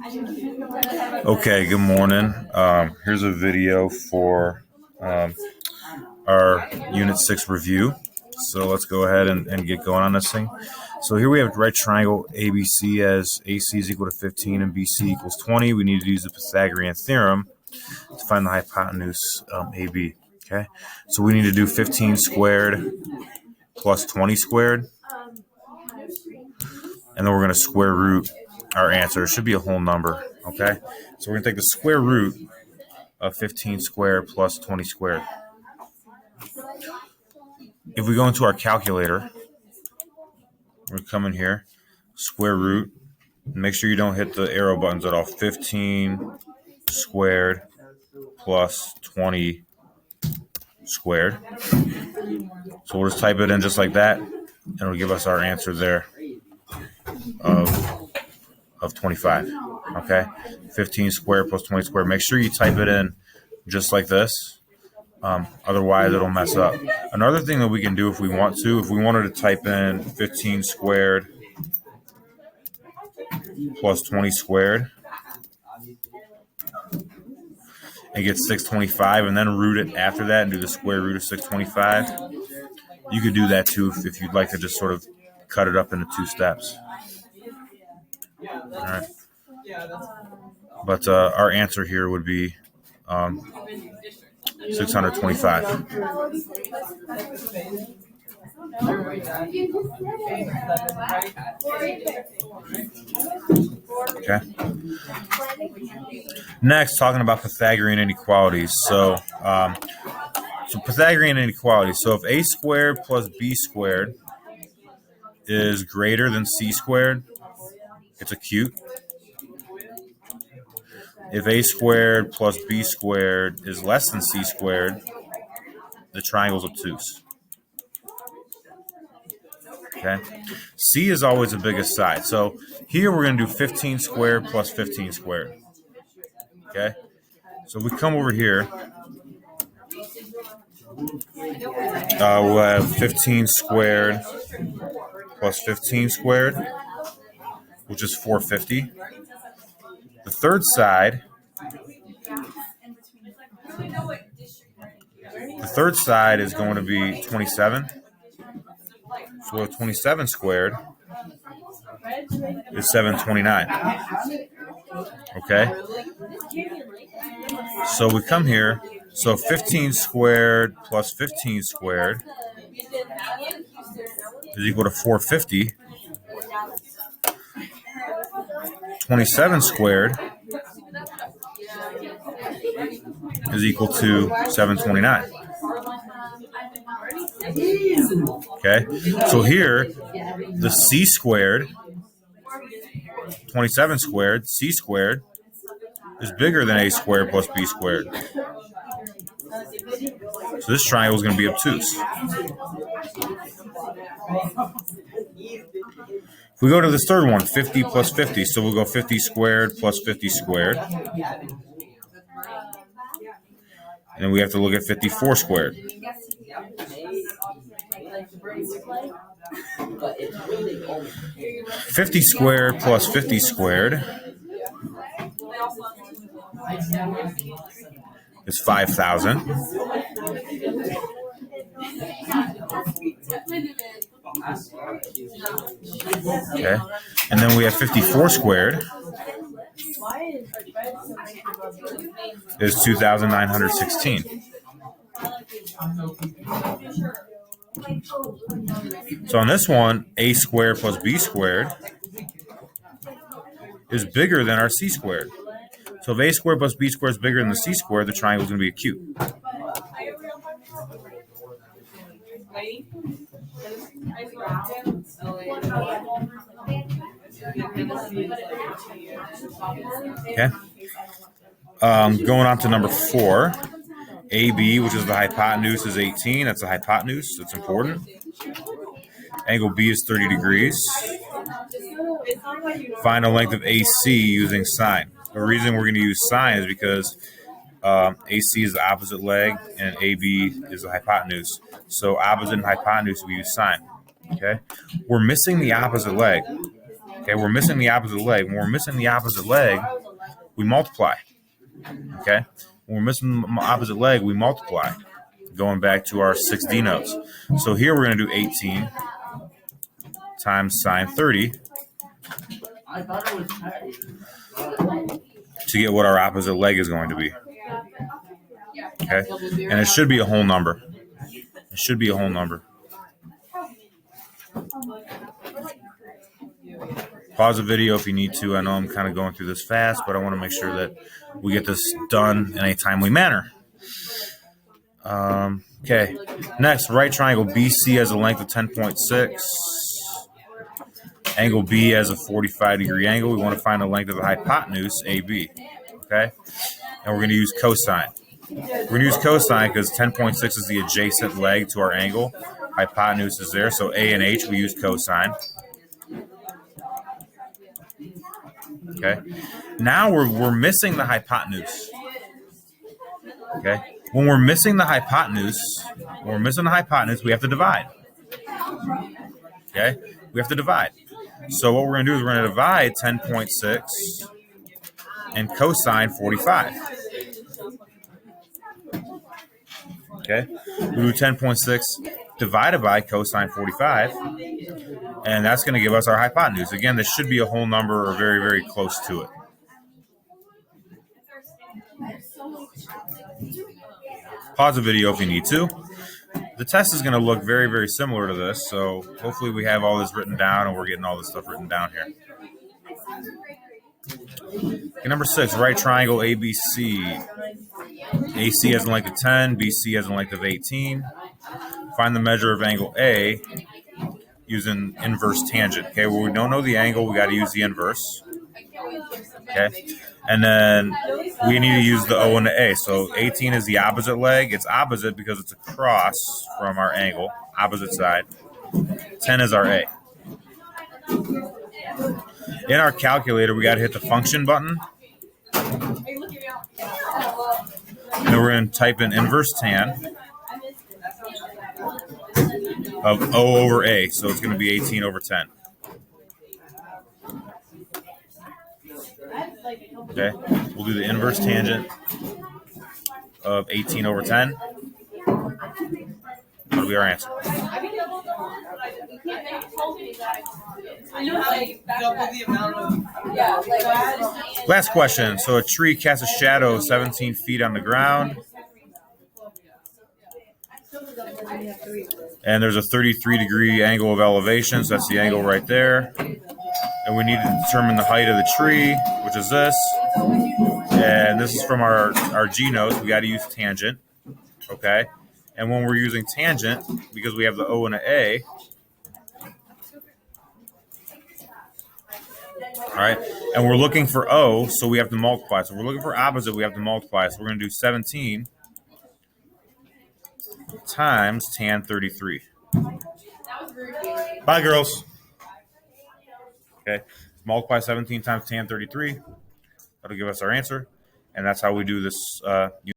Okay, good morning. Here's a video for our Unit 6 review. So let's go ahead and get going on this thing. So here we have right triangle ABC as AC is equal to 15 and BC equals 20. We need to use the Pythagorean theorem to find the hypotenuse AB. Okay, so we need to do 15 squared plus 20 squared. And then we're going to square root our answer. It should be a whole number, okay? So we're going to take the square root of 15 squared plus 20 squared. If we go into our calculator, we're going to come in here, square root. Make sure you don't hit the arrow buttons at all. 15 squared plus 20 squared. So we'll just type it in just like that, and it'll give us our answer there of 25. Okay, 15 squared plus 20 squared. Make sure you type it in just like this. Otherwise, it'll mess up. Another thing that we can do if we want to, if we wanted to type in 15 squared plus 20 squared and get 625 and then root it after that and do the square root of 625, you could do that too if you'd like to just sort of cut it up into two steps. All right. But our answer here would be 625. Okay. Next, talking about Pythagorean inequalities. So Pythagorean inequalities. So if a squared plus b squared is greater than c squared, it's acute. If a squared plus b squared is less than c squared, the triangle's obtuse. Okay. C is always the biggest side. So here we're going to do 15 squared plus 15 squared. Okay. So we come over here. We'll have 15 squared plus 15 squared, which is 450. The third side is going to be 27. So 27 squared is 729. Okay. So we come here. So 15 squared plus 15 squared is equal to 450. 27 squared is equal to 729. Okay, so here the c squared, 27 squared, c squared is bigger than a squared plus b squared. So this triangle is going to be obtuse. If we go to this third one, 50 plus 50, so we'll go 50 squared plus 50 squared. And then we have to look at 54 squared. 50 squared plus 50 squared is 5,000. Okay, and then we have 54 squared is 2,916. So on this one, a squared plus b squared is bigger than our c squared. So if a squared plus b squared is bigger than the c squared, the triangle is going to be acute. Okay. Going on to number 4. AB, which is the hypotenuse, is 18. That's a hypotenuse. That's important. Angle B is 30 degrees. Find the length of AC using sine. The reason we're going to use sine is because AC is the opposite leg and AB is the hypotenuse. So opposite and hypotenuse, we use sine. Okay. We're missing the opposite leg. Okay, we're missing the opposite leg. When we're missing the opposite leg, we multiply. Okay, when we're missing the opposite leg, we multiply. Going back to our 6D notes. So here we're going to do 18 times sine 30 to get what our opposite leg is going to be. Okay, and it should be a whole number. It should be a whole number. Pause the video if you need to. I know I'm kind of going through this fast, but I want to make sure that we get this done in a timely manner. Okay, next, right triangle BC has a length of 10.6. Angle B has a 45-degree angle. We want to find the length of the hypotenuse, AB. Okay, and we're going to use cosine. We're going to use cosine because 10.6 is the adjacent leg to our angle. Hypotenuse is there, so A and H, we use cosine. Okay, now we're missing the hypotenuse. Okay, when we're missing the hypotenuse, we have to divide. Okay, we have to divide. So what we're going to do is we're going to divide 10.6 and cosine 45. Okay, we do 10.6 divided by cosine 45, and that's going to give us our hypotenuse. Again, this should be a whole number or very, very close to it. Pause the video if you need to. The test is going to look very, very similar to this, so hopefully we have all this written down and we're getting all this stuff written down here. Okay, number 6, right triangle ABC. AC has a length of 10, BC has a length of 18. Find the measure of angle A using inverse tangent. Okay, well, we don't know the angle, we got to use the inverse. Okay, and then we need to use the O and the A. So 18 is the opposite leg. It's opposite because it's across from our angle, opposite side. 10 is our A. In our calculator, we got to hit the function button. And then we're going to type in inverse tan of O over A. So it's going to be 18 over 10. Okay, we'll do the inverse tangent of 18 over 10. That'll be our answer. Last question. So a tree casts a shadow of 17 feet on the ground. And there's a 33-degree angle of elevation, so that's the angle right there. And we need to determine the height of the tree, which is this. And this is from our G notes. We got to use tangent, okay? And when we're using tangent, because we have the O and the A, all right, and we're looking for O, so we have to multiply. So we're looking for opposite, we have to multiply. So we're going to do 17 times tan 33. Bye, girls. Okay, multiply 17 times tan 33. That'll give us our answer, and that's how we do this